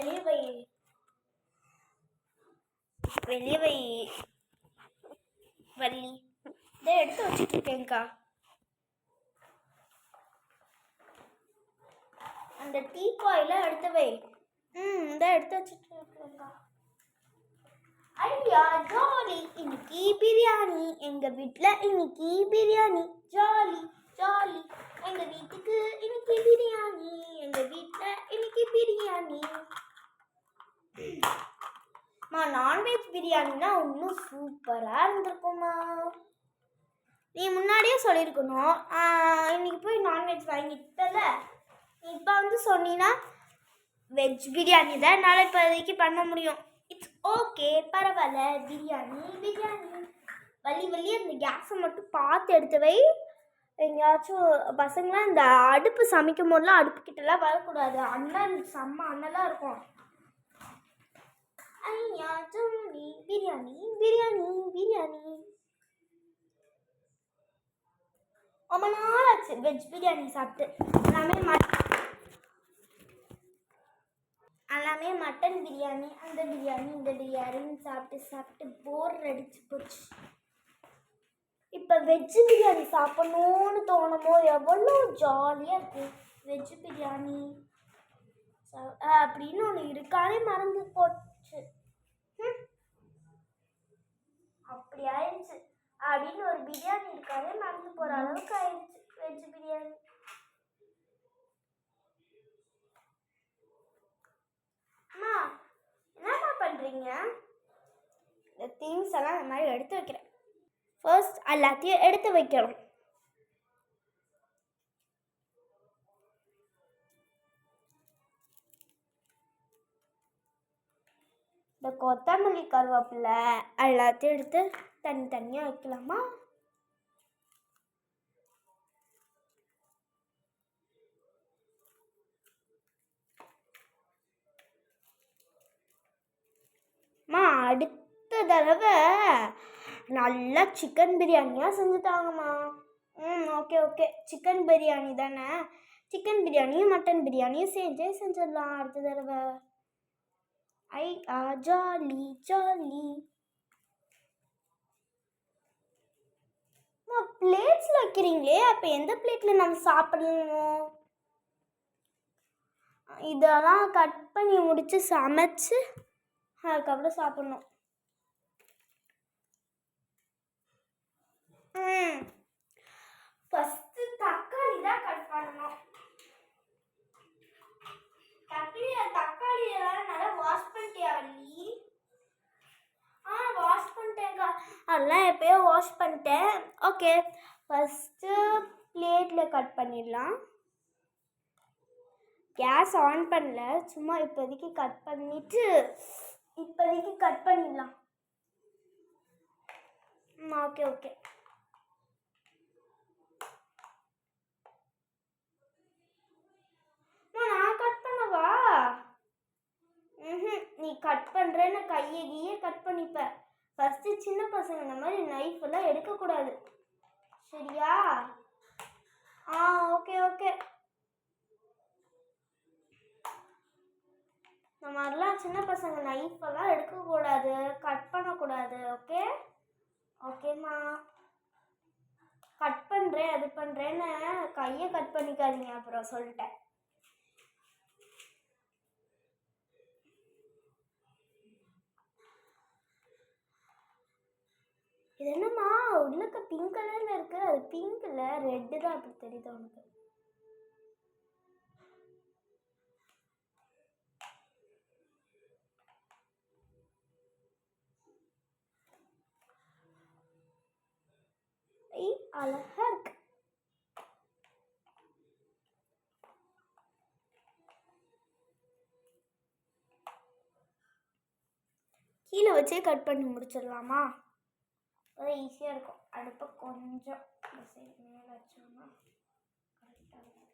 வெளியே வை, வெளியே வை வள்ளி. இதை எடுத்து வச்சுட்டு இருக்கேங்க்கா. அந்த டீ காயில எடுத்து வை. இதை எடுத்து வச்சுட்டு இருக்கேங்க்கா. ஐயா ஜாலி, இன்னைக்கு பிரியாணி எங்க வீட்டுல, இன்னைக்கு பிரியாணி ஜாலி ஜாலி. எங்க வீட்டுக்கு இன்னைக்கு பிரியாணி, எங்க வீட்டுல இன்னைக்கு பிரியாணி. நான்வெஜ் பிரியாணினா இன்னும் சூப்பரா இருந்திருக்குமா. நீ முன்னாடியே சொல்லியிருக்கணும். இன்னைக்கு போய் நான்வெஜ் வாங்கிட்டல, இப்போ வந்து சொன்னீங்கன்னா வெஜ் பிரியாணி தான் என்னால் இப்போதைக்கு பண்ண முடியும். இட்ஸ் ஓகே, பரவாயில்ல. பிரியாணி பிரியாணி. வள்ளி அந்த கேஸை மட்டும் பார்த்து எடுத்து வை. எங்கேயாச்சும் பசங்களாம் இந்த அடுப்பு சமைக்கும் போதெல்லாம் அடுப்புக்கிட்டலாம் வரக்கூடாது. அண்ணன் செம்ம அண்ணெல்லாம் இருக்கும். ஐயா ஜோனி பிரியாணி பிரியாணி பிரியாணி. ரொம்ப நாள் ஆச்சு வெஜ் பிரியாணி சாப்பிட்டு. எல்லாமே மட்டன் பிரியாணி, அந்த பிரியாணி இந்த பிரியாணின்னு சாப்பிட்டு போர் அடிச்சு போச்சு. இப்போ வெஜ் பிரியாணி சாப்பிடணும்னு தோணுமோ எவ்வளோ ஜாலியாக இருக்கும். வெஜ் பிரியாணி அப்படின்னு ஒன்று இருக்கானே மறந்து போச்சு. அப்படி ஆயிடுச்சு. அப்படின்னு ஒரு பிரியாணி இருக்கானே மறந்து போகிற அளவுக்கு ஆயிடுச்சு வெஜ் பிரியாணி. அம்மா என்னம்மா பண்ணுறீங்க? இந்த திங்ஸ் எல்லாம் இந்த மாதிரி எடுத்து வைக்கிறேன். ஃபர்ஸ்ட் எல்லாத்தையும் எடுத்து வைக்கணும். இந்த கொத்தமல்லி கருவேப்பிலை எல்லாத்தையும் எடுத்து தனித்தனியாக வைக்கலாமா? அடுத்த தடவை நல்லா சிக்கன் பிரியாணியாக செஞ்சுட்டாங்கம்மா. ஓகே சிக்கன் பிரியாணி தானே, சிக்கன் பிரியாணியும் மட்டன் பிரியாணியும் செஞ்சிடலாம் அடுத்த தடவை. Jolly jolly. பிளேட்ஸில் வைக்கிறீங்களே, அப்போ எந்த பிளேட்டில் நம்ம சாப்பிடணும்? இதெல்லாம் கட் பண்ணி முடித்து சமைச்சு அதுக்கப்புறம் சாப்பிடணும். ஃபஸ்ட்டு தக்காளி தான் கட் பண்ணணும். தக்காளி எல்லாம் நல்லா வாஷ் பண்ணிட்டியா வள்ளி? வாஷ் பண்ணிட்டேன்க்கா. அதெல்லாம் எப்பயோ வாஷ் பண்ணிட்டேன். ஓகே, ஃபஸ்ட்டு பிளேட்டில் கட் பண்ணிடலாம். கேஸ் ஆன் பண்ணல, சும்மா இப்போதைக்கு கட் பண்ணிடலாம். ஓகே நான் கட் பண்ணவா? நீ கட் பண்ணுறேன்னு கையை கட் பண்ணிப்ப. ஃபஸ்ட்டு சின்ன பசங்க இந்த மாதிரி நைஃப் எல்லாம் எடுக்கக்கூடாது, சரியா? ஓகே இந்த மாதிரிலாம் சின்ன பசங்க நைஃப் எல்லாம் எடுக்கக்கூடாது, கட் பண்ணக்கூடாது. ஓகேம்மா. கட் பண்ணுறேன் அது பண்ணுறேன்னு கையை கட் பண்ணிக்காதீங்க, அப்புறம் சொல்லிட்டேன். இது என்னம்மா உள்ளக்க பிங்க் கலரில் இருக்கு? அது பிங்க் இல்லை, ரெட்டு தான். அப்படி தெரியுது உனக்கு? அழகா இருக்கு. கீழே வச்சே கட் பண்ணி முடிச்சிடலாமா? அது ஈஸியாக இருக்கும். அடுப்பை கொஞ்சம் மேலே வச்சோம்னா கரெக்டாக இருக்கும்.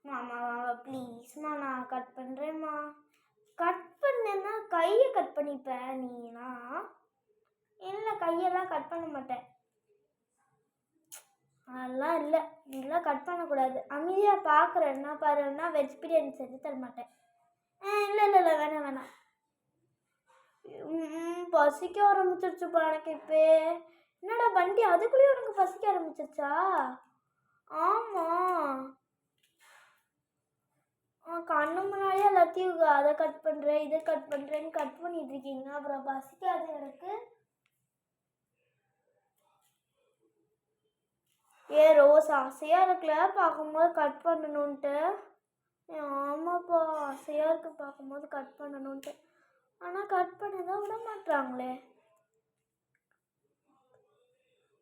மாமா ப்ளீஸ்மா, நான் கட் பண்ணுறேம்மா. கட் பண்ணேன்னா கையை கட் பண்ணிப்பேன் நீனா? இல்லை, கையெல்லாம் கட் பண்ண மாட்டேன். அதெல்லாம் இல்லை, இதெல்லாம் கட் பண்ணக்கூடாது. அமைதியாக பார்க்குறேன்னா பாருன்னா வெஜ் பிரியாணி செஞ்சு தர மாட்டேன். இல்லை இல்லை இல்லை வேணாம் வேணாம். பசிக்க ஆரம்பிச்சிருச்சுப்பா எனக்கு இப்போ. என்னடா பண்டி, அதுக்குள்ளேயும் உனக்கு பசிக்க ஆரம்பிச்சிருச்சா? ஆமாம். கண்ணு முன்னாடியே எல்லாத்தையும் அதை கட் பண்ணுறேன் இதை கட் பண்ணுறேன்னு கட் பண்ணிட்டு இருக்கீங்க, அப்புறம் பசிக்காது எனக்கு. ஏ ரோஸ், ஆசையாக இருக்குல்ல பார்க்கும்போது கட் பண்ணணுன்ட்டு. ஆமாப்பா, ஆசையாக இருக்கு பார்க்கும்போது கட் பண்ணணுன்ட்டு. ஆனால் கட் பண்ண தான் விட மாட்டாங்களே.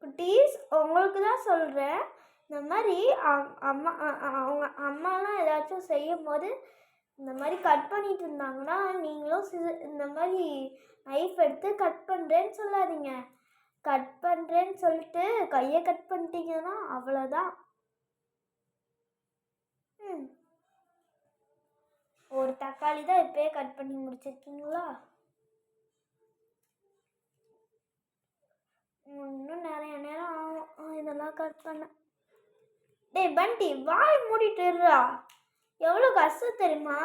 குட்டீஸ், உங்களுக்கு தான் சொல்கிறேன். இந்த மாதிரி அம்மா அவங்க அம்மாலாம் ஏதாச்சும் செய்யும் போது இந்த மாதிரி கட் பண்ணிட்டு இருந்தாங்கன்னா நீங்களும் இந்த மாதிரி நைஃப் எடுத்து கட் பண்ணுறேன்னு சொல்லாதீங்க. கட் பண்ணுறேன்னு சொல்லிட்டு கையை கட் பண்ணிட்டீங்கன்னா அவ்வளோதான். ஒரு தக்காளி தான் இப்போயே கட் பண்ணி முடிச்சிருக்கீங்களா? இன்னும் நிறைய நேரம் ஆகும் இதெல்லாம் கட் பண்ண. டேய் பண்டி, வாய் மூடிட்டுறா. எவ்வளோ கஷ்டம் தெரியுமா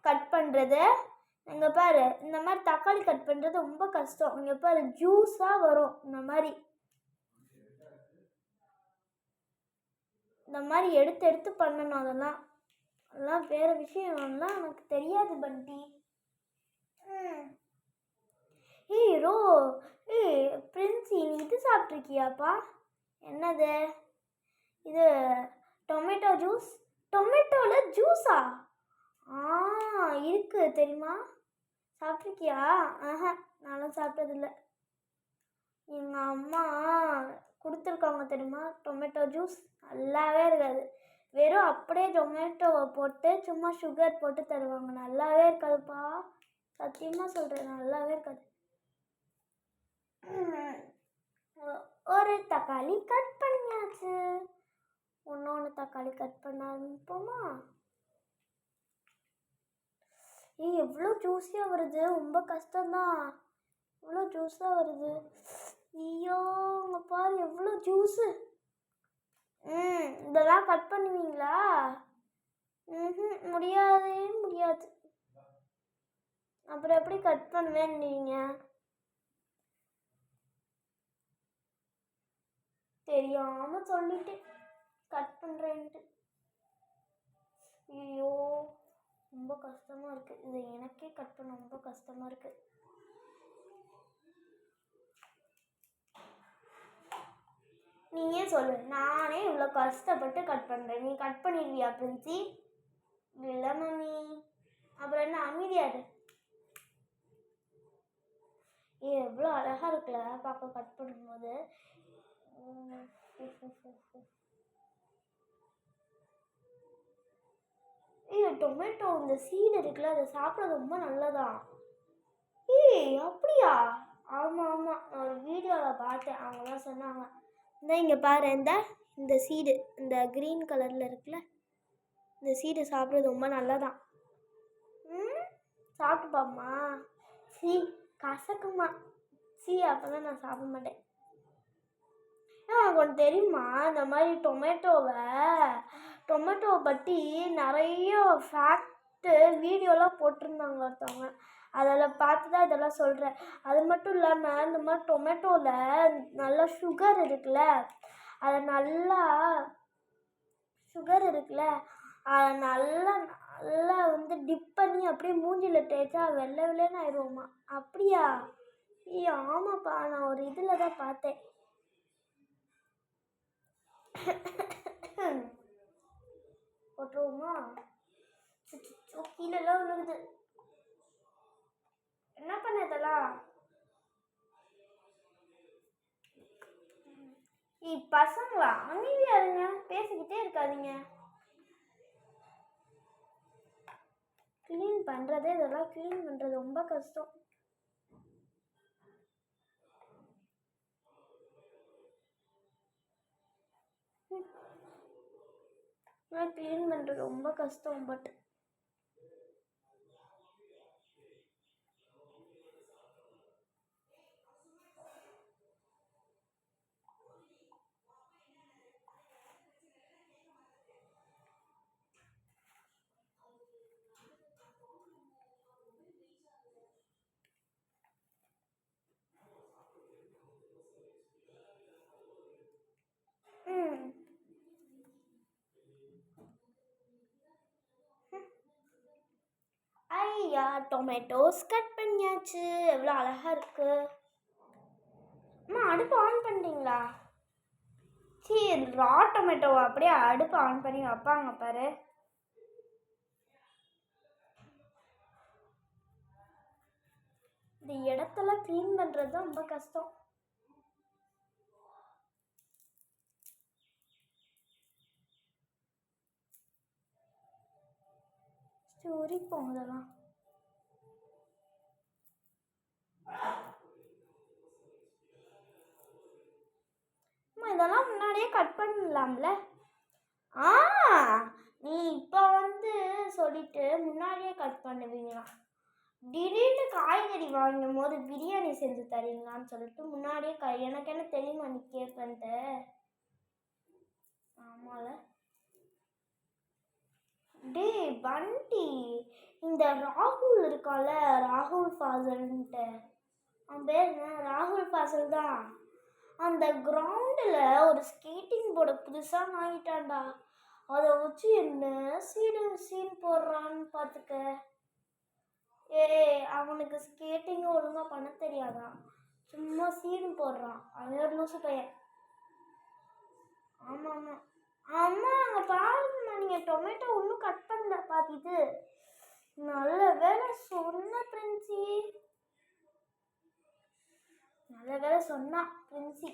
கட் பண்ணுறது? இங்கே பாரு, இந்த மாதிரி தக்காளி கட் பண்ணுறது ரொம்ப கஷ்டம். இங்கே பாரு, ஜூஸாக வரும். இந்த மாதிரி எடுத்து எடுத்து பண்ணணும். அதெல்லாம் வேறு விஷயம்லாம் எனக்கு தெரியாது பண்டி. ஏய் பிரின்சி, நீ இது சாப்பிட்ருக்கியாப்பா? என்னது இது? Tomato juice. டொமேட்டோவில் ஜூஸா? இருக்கு தெரியுமா? சாப்பிட்ருக்கியா? நானும் சாப்பிட்டதில்லை. எங்கள் அம்மா கொடுத்துருக்காங்க தெரியுமா டொமேட்டோ ஜூஸ். நல்லாவே இருக்காது. வெறும் அப்படியே டொமேட்டோவை போட்டு சும்மா சுகர் போட்டு தருவாங்க. நல்லாவே இருக்காதுப்பா, சத்தியமாக சொல்கிறேன், நல்லாவே இருக்காது. ஒரு தக்காளி கட் பண்ணியாச்சு. இன்னொன்று தக்காளி கட் பண்ண ஆரம்பிப்போமா? எவ்வளோ ஜூஸியாக வருது. ரொம்ப கஷ்டம்தான், இவ்வளோ ஜூஸாக வருது. ஐயோ, உங்க பாரு எவ்வளோ ஜூஸு. இதெல்லாம் கட் பண்ணுவீங்களா? முடியாது. அப்புறம் எப்படி கட் பண்ணுவேன்னு தெரியாமல் சொல்லிட்டு கட் பண்ணுறேன்ட்டு. ஐயோ, ரொம்ப கஷ்டமாக இருக்குது. இதை எனக்கே கட் பண்ண ரொம்ப கஷ்டமாக இருக்குது. நீயே சொல்லு, நானே இவ்வளோ கஷ்டப்பட்டு கட் பண்ணுறேன், நீ கட் பண்ணிடுவியா பிரின்சி? இல்லை மம்மி. அப்புறம் என்ன அமைதியாரு? எவ்வளோ அழகாக இருக்குல்ல பார்க்க கட் பண்ணும்போது. டொமேட்டோ இந்த சீடு இருக்குல்ல, அதை சாப்பிட்றது ரொம்ப நல்லதான். அப்படியா? ஆமாம், நான் ஒரு வீடியோவில் பார்த்தேன், அவங்க தான் சொன்னாங்க. இங்கே பாரு, இந்த சீடு, இந்த க்ரீன் கலரில் இருக்குல்ல, இந்த சீடு சாப்பிட்றது ரொம்ப நல்லதான். சாப்பிட்டு பாப்பமா? கசக்குமா? அப்போதான் நான் சாப்பிட மாட்டேன். உனக்கு தெரியுமா, இந்த மாதிரி டொமேட்டோவை பற்றி நிறைய ஃபேக்ட்டு வீடியோலாம் போட்டிருந்தாங்க ஒருத்தவங்க. அதில் பார்த்து தான் இதெல்லாம் சொல்கிறேன். அது மட்டும் இல்லாமல் இந்த மாதிரி டொமேட்டோவில் நல்லா சுகர் இருக்குல்ல, அதை நல்லா டிப் பண்ணி அப்படியே மூஞ்சியில் தேய்ச்சா வெள்ளை வெள்ளைன்னு ஆயிடுவோமா? அப்படியா? ஆமாப்பா, நான் ஒரு இதில் தான் பார்த்தேன். போட்டுருவோமா? கீழெல்லாம் விழுகுது. என்ன பண்ண இதெல்லாம்? பசங்களா, அமைதியா இருங்க, பேசிக்கிட்டே இருக்காதீங்க. கிளீன் பண்ணுறதே, இதெல்லாம் கிளீன் பண்ணுறது ரொம்ப கஷ்டம். கிளீன் பண்ணுறது ரொம்ப கஷ்டம். பட் ஐயா டொமேட்டோஸ் கட் பண்ணியாச்சு. எவ்வளோ அழகா இருக்கு. அம்மா அடுப்பு ஆன் பண்ணிட்டீங்களா? சரி, ரா டொமேட்டோவை அப்படியே அடுப்பு ஆன் பண்ணி வைப்பாங்க பாரு. இந்த இடத்தெல்லாம் க்ளீன் பண்ணுறது தான் ரொம்ப கஷ்டம். ஸ்டோரி போங்கலாம். இதெல்லாம் முன்னாடியே கட் பண்ணலாம்ல. நீ இப்போ சொல்லிட்டு முன்னாடியே கட் பண்ணுவீங்களா? திடீர்னு காய்கறி வாங்கும் போது பிரியாணி செஞ்சு தரீங்களான்னு சொல்லிட்டு முன்னாடியே எனக்கு என்ன தெரியுமா நீ கேட்பன்ட்டு. ஆமால. டே பண்டி, இந்த ராகுல் இருக்கால, ராகுல் ஃபாசல்ன்ட்டு, அவன் பேர் என்ன? ராகுல் ஃபாசல் தான். அந்த கிரவுண்டில் ஒரு ஸ்கேட்டிங் போர்டை புதுசாக வாங்கிட்டான்டா. அதை வச்சு என்ன சீன் போடுறான்னு பார்த்துக்க. அவனுக்கு ஸ்கேட்டிங் ஒழுங்காக பண்ண தெரியாதான், சும்மா சீன் போடுறான். அவன் ஒரு லூசு பையன். ஆமாம் ஆமாம் ஆமாம். அங்கே பாருங்கம்மா, நீங்கள் டொமேட்டோ ஒன்றும் கட் பண்ணல பார்த்துட்டு. நல்ல வேலை சொன்ன பிரின்சி, நல்ல வேலை சொன்னா பிரின்சி.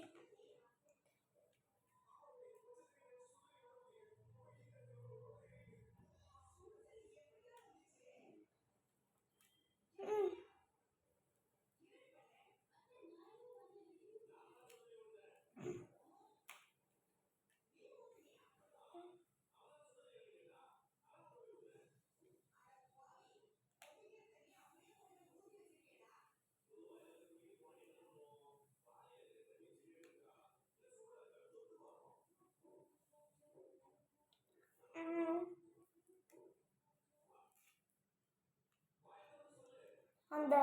அந்த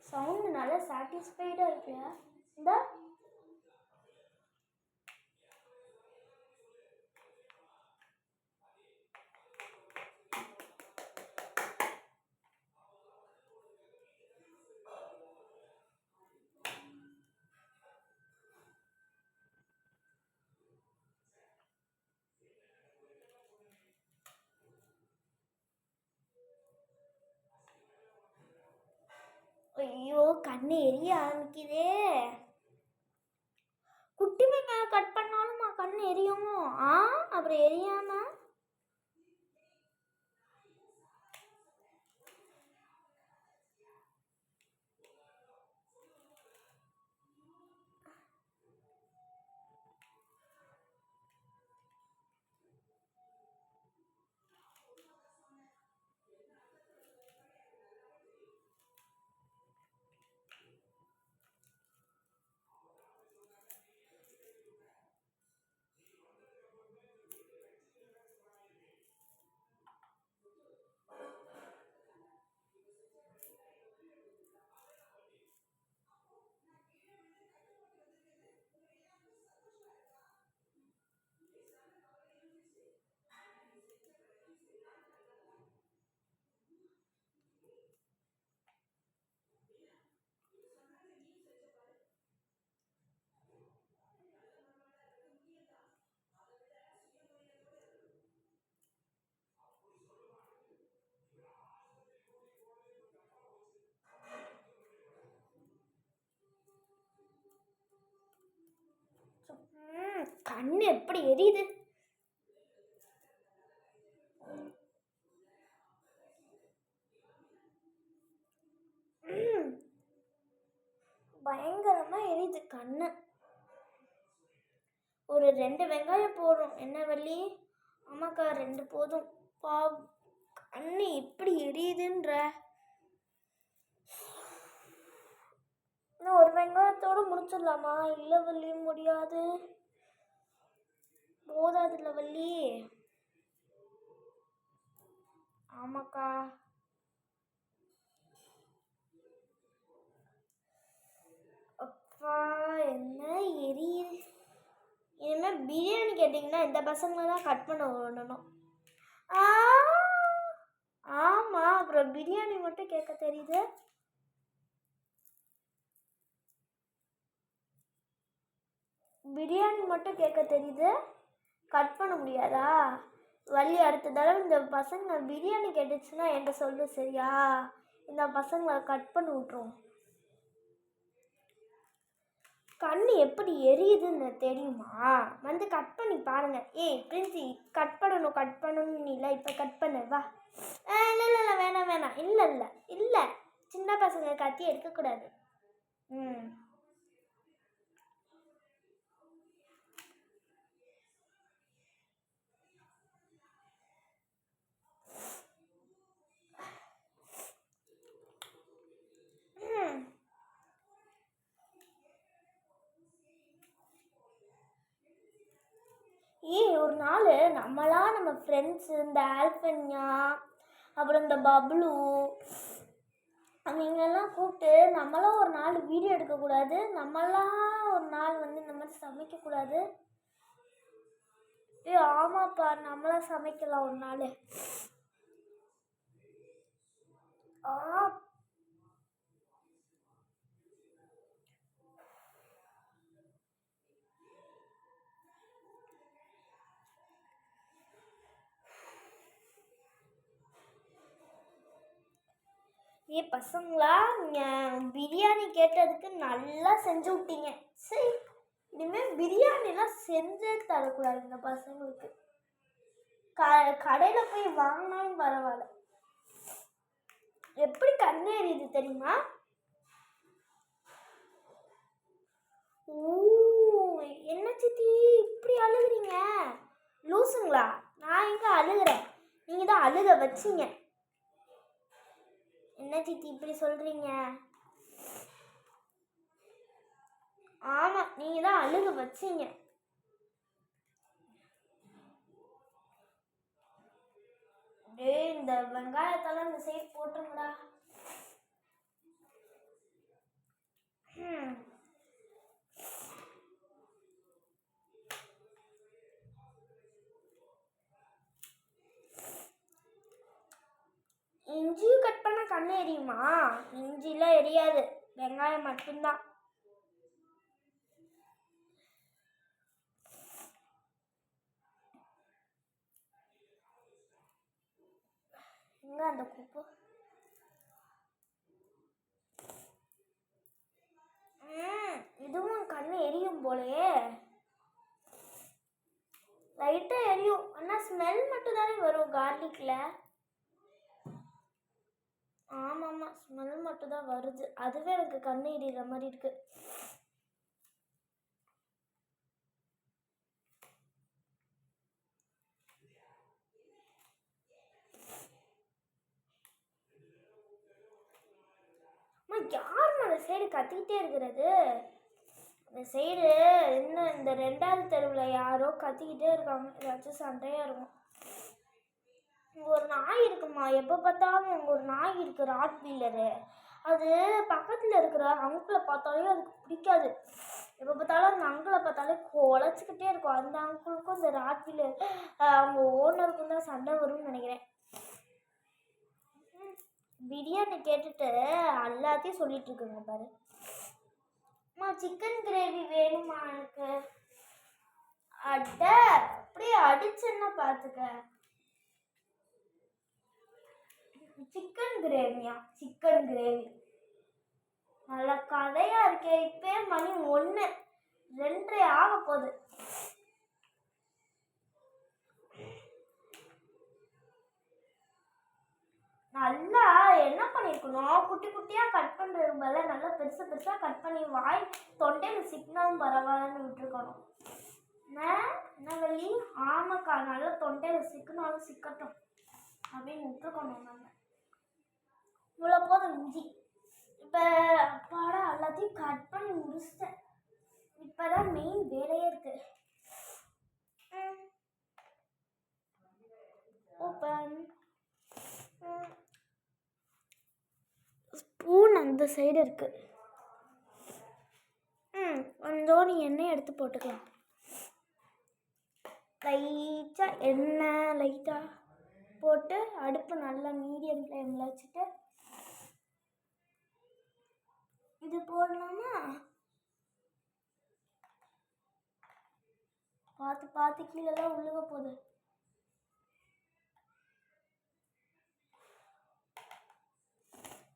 சவுண்டு நல்லா சாட்டிஸ்ஃபைடாக இருக்குல்ல. இந்த ஐயோ கண்ணு எரிய ஆரம்பிக்குதே. குட்டி வெங்காயம் கட் பண்ணாலுமா கண்ணு எரியுமோ? அப்புறம் எரியாம கண்ணு எப்படி எரியுது. பயங்கரமா எரியுது கண்ணு. ஒரு 2 வெங்காயம் போடும் என்ன வள்ளி? ஆமாக்கா 2 போதும். கண்ணு எப்படி எரியுதுன்ற. இன்னும் ஒரு வெங்காயத்தோடு முடிச்சிடலாமா? இல்லை வள்ளி முடியாது, போதாதுல்ல வள்ளி. ஆமாக்கா. அப்பா என்ன எரியுது. இனிமேல் பிரியாணி கேட்டிங்கன்னா இந்த பசங்களை தான் கட் பண்ண விடணும். ஆமாம், அப்புறம் பிரியாணி மட்டும் கேட்க தெரியுது. பிரியாணி மட்டும் கேட்க தெரியுது, கட் பண்ண முடியாதா? வழி அடுத்த தடவை இந்த பசங்க பிரியாணி கேட்டுச்சுன்னா என்கிட்ட சொல்லு சரியா? இந்த பசங்களை கட் பண்ணி விட்ருவோம். கண்ணு எப்படி எரியுதுன்னு தெரியுமா? வந்து கட் பண்ணி பாருங்க. ஏய் பிரின்சி, கட் பண்ணணும் இல்லை, இப்போ கட் பண்ணு வா. இல்லை இல்லை இல்லை, வேணாம் வேணாம், இல்லை இல்லை இல்லை, சின்ன பசங்க கத்தி எடுக்கக்கூடாது. ம் ஒரு நாள் நம்ம ஃப்ரெண்ட்ஸு, இந்த ஆல்ஃபன்யா, அப்புறம் இந்த பப்ளு, அவங்களெல்லாம் கூப்பிட்டு நம்மளாம் ஒரு நாள் வீடியோ எடுக்கக்கூடாது? நம்மளாம் ஒரு நாள் வந்து இந்த மாதிரி சமைக்கக்கூடாது? ஆமாப்பா, நம்மளாம் சமைக்கலாம் ஒரு நாள். பசங்களா, நீங்கள் பிரியாணி கேட்டதுக்கு நல்லா செஞ்சு விட்டீங்க. சரி, இனிமேல் பிரியாணிலாம் செஞ்சே தரக்கூடாது இந்த பசங்களுக்கு. கடையில் போய் வாங்கினாலும் பரவாயில்ல. எப்படி கண்ணு எரியுது தெரியுமா? என்ன சித்தி இப்படி அழுகுறீங்க? லூசுங்களா? நான் எங்க அழுகுறேன், நீங்கள் தான் அழுக வச்சிங்க. என்ன சித்தி இப்படி சொல்கிறீங்க? ஆமாம், நீங்கள் தான் அழுக வச்சிங்க. டேய், இந்த வெங்காயத்தெல்லாம் இந்த சைடு போட்டுருங்கடா. இஞ்சியும் கட் பண்ண கண்ணு எரியுமா? இஞ்சிலாம் எரியாது, வெங்காயம் மட்டும்தான். எங்க அந்த குப்பை? இதுவும் கண்ணு எரியும் போலயே, லைட்டாக எரியும். ஆனால் ஸ்மெல் மட்டும் தானே வரும் கார்லிக்கில். ஆமாம்மா, ஸ்மெல் மட்டும் தான் வருது. அதுவே எனக்கு கண்ணு எரியிற மாதிரி இருக்கு. யாரும் அந்த சைடு கத்திக்கிட்டே இருக்கிறது? அந்த சைடு இன்னும் இந்த 2வது தெருவில் யாரோ கத்திக்கிட்டே இருக்காங்க, ஏதாச்சும் சண்டையாக இருக்கும். இங்கே ஒரு நாய் இருக்குமா, எப்போ பார்த்தாலும் அங்கே ஒரு நாய் இருக்குது, ராட் வீலரு. அது பக்கத்தில் இருக்கிற அங்கிளை பார்த்தாலே அதுக்கு பிடிக்காது. எப்போ பார்த்தாலும் அந்த அங்கிளை பார்த்தாலே குலைச்சிக்கிட்டே இருக்கும். அந்த அங்கிளுக்கும் இந்த ராட் வீலர் அவங்க ஓனருக்கும் தான் சண்டை வரும்னு நினைக்கிறேன். பிரியாணி கேட்டுட்டு எல்லாத்தையும் சொல்லிட்டு இருக்குங்க பாரு. அம்மா, சிக்கன் கிரேவி வேணுமா எனக்கு? அட, அப்படியே அடிச்சேன்னா பார்த்துக்க. சிக்கன் கிரேவியா? சிக்கன் கிரேவி நல்ல கதையா இருக்கே. இப்பே மணி 1, 2:30 ஆக போகுது. நல்லா என்ன பண்ணியிருக்கணும், குட்டி குட்டியாக கட் பண்ணுறது பதிலாக நல்லா பெருசு பெருசாக கட் பண்ணி வாய் தொண்டையில் சிக்கினாலும் பரவாயில்லன்னு விட்டுருக்கணும். என்ன வழி? ஆமாக்கா, நல்லா தொண்டையில் சிக்கினாலும் சிக்கட்டும் அப்படின்னு விட்டுருக்கணும். நம்ம இவ்வளோ போதும் இஞ்சி. இப்போ அப்பாடா எல்லாத்தையும் கட் பண்ணி முடிச்சிட்டேன். இப்போ தான் மெயின் வேலையே இருக்குது. ஓப்பன். ஸ்பூன் அந்த சைடு இருக்கு. கொஞ்சோண்டு எண்ணெய் எடுத்து போட்டுக்கலாம். லைட்டாக எண்ணெய் லைட்டாக போட்டு அடுப்பு நல்லா மீடியம் ஃப்ளேமில் வச்சுட்டு இது போடலாமா? பார்த்து பார்த்து கீழெல்லாம் உழுக போகுது.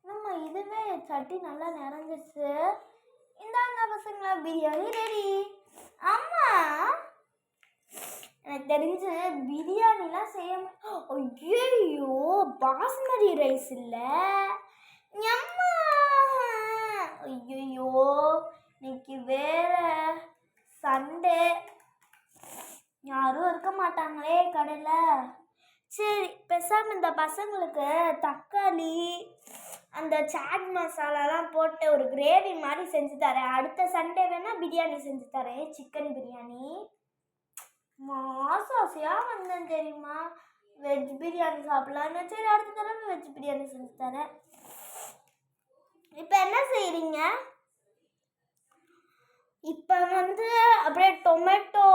நம்ம இதுவே சட்டி நல்லா நிறைஞ்சிச்சு. இந்தாங்க பசங்களா, பிரியாணி ரெடி. ஆமா, எனக்கு தெரிஞ்சு பிரியாணிலாம் செய்ய ஐயோ பாஸ்மதி ரைஸ் இல்லை. அம்மா ஐயோ, இன்னைக்கு வேற சண்டே, யாரும் இருக்க மாட்டாங்களே கடையில். சரி, பேசாமல் இந்த பசங்களுக்கு தக்காளி அந்த சாட் மசாலாலாம் போட்டு ஒரு கிரேவி மாதிரி செஞ்சு தரேன். அடுத்த சண்டே வேணால் பிரியாணி செஞ்சு தரேன், சிக்கன் பிரியாணி. மாசாசியாக வந்தேன் தெரியுமா, வெஜ் பிரியாணி சாப்பிட்லான்னு. சரி, அடுத்த தடவை வெஜ் பிரியாணி செஞ்சு தரேன். இப்போ என்ன செய்கிறீங்க? இப்போ அப்படியே டொமேட்டோ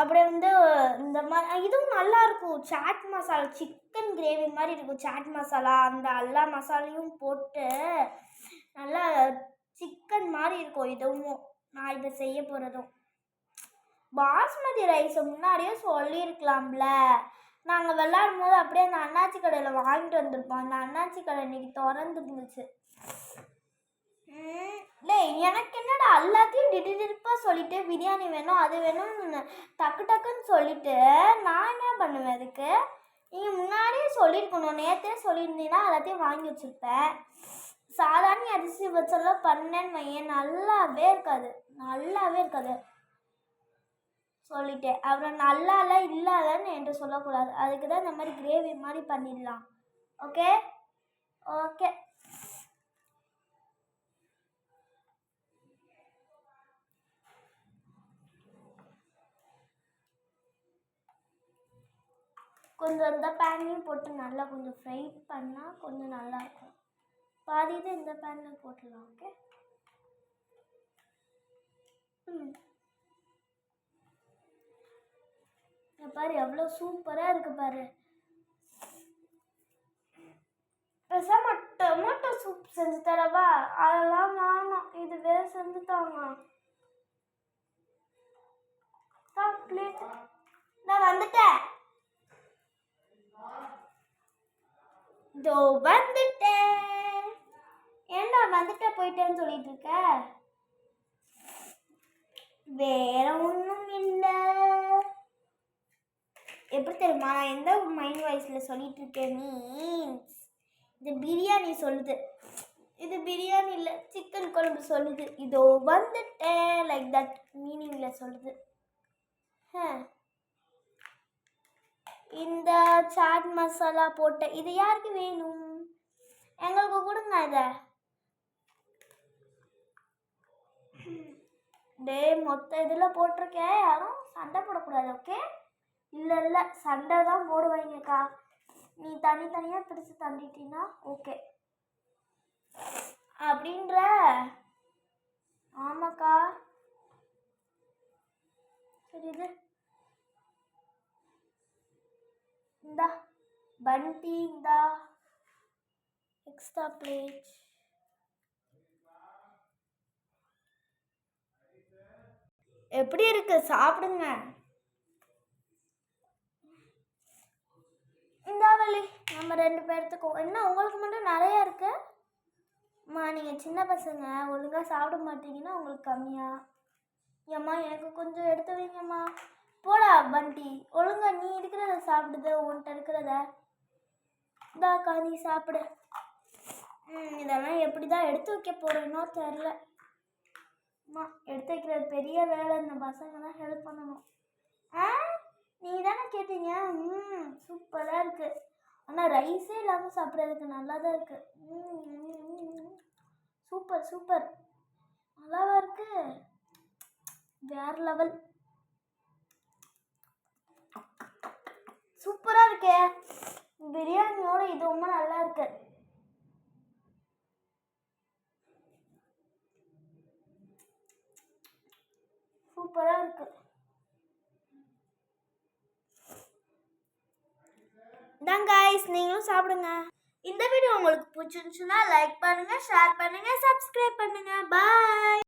அப்படியே இந்த மாதிரி இதுவும் நல்லாயிருக்கும். சாட் மசாலா சிக்கன் கிரேவி மாதிரி இருக்கும். சாட் மசாலா அந்த எல்லா மசாலையும் போட்டு நல்லா சிக்கன் மாதிரி இருக்கும். இதுவும் நான் இதை செய்ய போகிறதும். பாஸ்மதி ரைஸை முன்னாடியே சொல்லியிருக்கலாம்ல. நாங்கள் விளாடும் போது அப்படியே அந்த அண்ணாச்சி கடையில் வாங்கிட்டு வந்திருப்போம். அந்த அண்ணாச்சி கடை இன்னைக்கு திறந்து இருந்துச்சு. இல்லை, எனக்கு என்னடா எல்லாத்தையும் டிடிடிப்பாக சொல்லிட்டு பிரியாணி வேணும் அது வேணும்னு டக்கு டக்குன்னு சொல்லிட்டு நான் என்ன பண்ணுவேன்? அதுக்கு நீங்கள் முன்னாடியே சொல்லியிருக்கணும். நேற்றே சொல்லியிருந்தீங்கன்னா எல்லாத்தையும் வாங்கி வச்சுருப்பேன். சாதாரண அரிசி வச்செல்லாம் பண்ணேன்னு வையன், நல்லாவே இருக்காது. சொல்லிட்டேன். அப்புறம் நல்லாலாம் இல்லாதன்னு என்கிட்ட சொல்லக்கூடாது. அதுக்கு தான் இந்த மாதிரி கிரேவி மாதிரி பண்ணிடலாம். Okay okay. கொஞ்சம் இந்த பேன்லையும் போட்டு நல்லா கொஞ்சம் ஃப்ரை பண்ணால் கொஞ்சம் நல்லாயிருக்கும். பாதி இதை இந்த பேனில் போட்டுடலாம். ஓகே. பாரு எவ்வளோ சூப்பராக இருக்குது பாரு. பேசாம டொமேட்டோ சூப் செஞ்சு தரவா? அதெல்லாம் வேணாம், இதுவே செஞ்சு தாங்க. நான் வந்துட்டேன். ஏன்டா வந்துட்ட போயிட்டேன்னு சொல்லிட்டு இருக்க? வேற ஒன்றும் இல்லை. எப்படி தெரியுமா, நான் எந்த மைண்ட் வாய்ஸில் சொல்லிட்டு இருக்கேன் மீன்ஸ் இது பிரியாணி சொல்லுது. இது பிரியாணி இல்லை, சிக்கன் குழம்பு சொல்லுது. இதோ வந்துட்டேன் லைக் தட் மீனிங்கில் சொல்லுது. இந்த சாட் மசாலா போட்ட இது யாருக்கு வேணும்? எங்களுக்கு கொடுங்க இதை. டே மொத்த இதில் போட்டிருக்கேன், யாரும் சண்டை போடக்கூடாது. ஓகே? இல்லை சண்டை தான் போடுவாங்கக்கா. நீ தனித்தனியாக பிரித்து தண்டிட்டீங்கன்னா ஓகே அப்படின்ற. ஆமாக்கா. சரி, இது இந்தா பண்டி, இந்தா எக்ஸ்ட்ரா பிளேட். எப்படி இருக்கு? சாப்பிடுங்க. இந்தா வலி நம்ம 2 பேர்த்துக்கும். என்ன உங்களுக்கு மட்டும் நிறையா இருக்கு? அம்மா, நீங்கள் சின்ன பசங்க, ஒழுங்காக சாப்பிட மாட்டீங்கன்னா உங்களுக்கு கம்மியா? ஏம்மா எனக்கு கொஞ்சம் எடுத்து வைங்கம்மா. போடா பண்டி, ஒழுங்கா நீ இருக்கிறத சாப்பிடுது, உன்கிட்ட இருக்கிறத. இந்தாக்கா நீ சாப்பிடு. இதெல்லாம் எப்படி தான் எடுத்து வைக்க போகிறேன்னோ தெரில. அம்மா, எடுத்து வைக்கிறது பெரிய வேலை. இந்த பசங்க தான் ஹெல்ப் பண்ணணும். நீ தானே கேட்டீங்க. சூப்பராக இருக்குது. ஆனால் ரைஸே இல்லாமல் சாப்பிட்றதுக்கு நல்லா தான் இருக்குது. சூப்பர் நல்லாவா இருக்கு? வேற லெவல். சூப்பராக இருக்கே. பிரியாணியோட இது ரொம்ப நல்லா இருக்கு. சூப்பராக இருக்கு. தான் கைஸ், நீங்களும் சாப்பிடுங்க. இந்த வீடியோ உங்களுக்கு பிடிச்சிருந்துச்சுன்னா லைக் பண்ணுங்க, ஷேர் பண்ணுங்க, சப்ஸ்கிரைப் பண்ணுங்க. பாய்.